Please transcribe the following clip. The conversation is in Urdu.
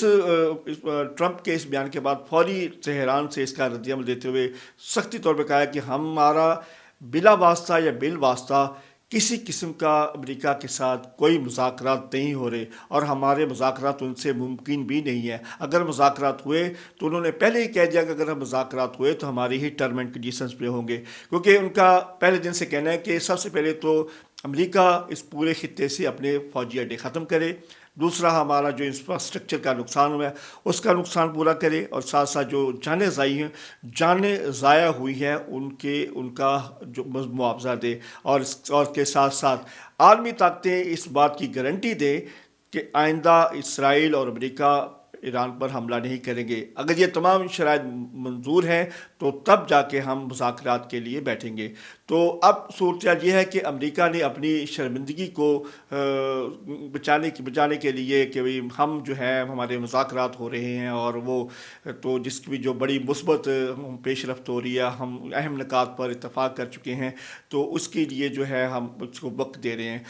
ٹرمپ کے اس بیان کے بعد فوری تہران سے اس کا رد عمل دیتے ہوئے سختی طور پہ کہا ہے کہ ہمارا بلا واسطہ یا بال واسطہ کسی قسم کا امریکہ کے ساتھ کوئی مذاکرات نہیں ہو رہے، اور ہمارے مذاکرات ان سے ممکن بھی نہیں ہے۔ اگر مذاکرات ہوئے تو انہوں نے پہلے ہی کہہ دیا کہ اگر ہم مذاکرات ہوئے تو ہماری ہی ٹرم اینڈ کنڈیشنز پہ ہوں گے، کیونکہ ان کا پہلے دن سے کہنا ہے کہ سب سے پہلے تو امریکہ اس پورے خطے سے اپنے فوجی اڈے ختم کرے، دوسرا ہمارا جو انفراسٹرکچر کا نقصان ہوا ہے اس کا نقصان پورا کرے، اور ساتھ ساتھ جو جانیں ضائع ہوئی ہیں ان کا جو معاوضہ دے، اور کے ساتھ ساتھ عالمی طاقتیں اس بات کی گارنٹی دیں کہ آئندہ اسرائیل اور امریکہ ایران پر حملہ نہیں کریں گے۔ اگر یہ تمام شرائط منظور ہیں تو تب جا کے ہم مذاکرات کے لیے بیٹھیں گے۔ تو اب صورتحال یہ ہے کہ امریکہ نے اپنی شرمندگی کو بچانے کے لیے کہ ہم جو ہے ہمارے مذاکرات ہو رہے ہیں، اور وہ تو جس کی بھی جو بڑی مثبت پیش رفت ہو رہی ہے، ہم اہم نکات پر اتفاق کر چکے ہیں، تو اس کے لیے جو ہے ہم اس کو وقت دے رہے ہیں۔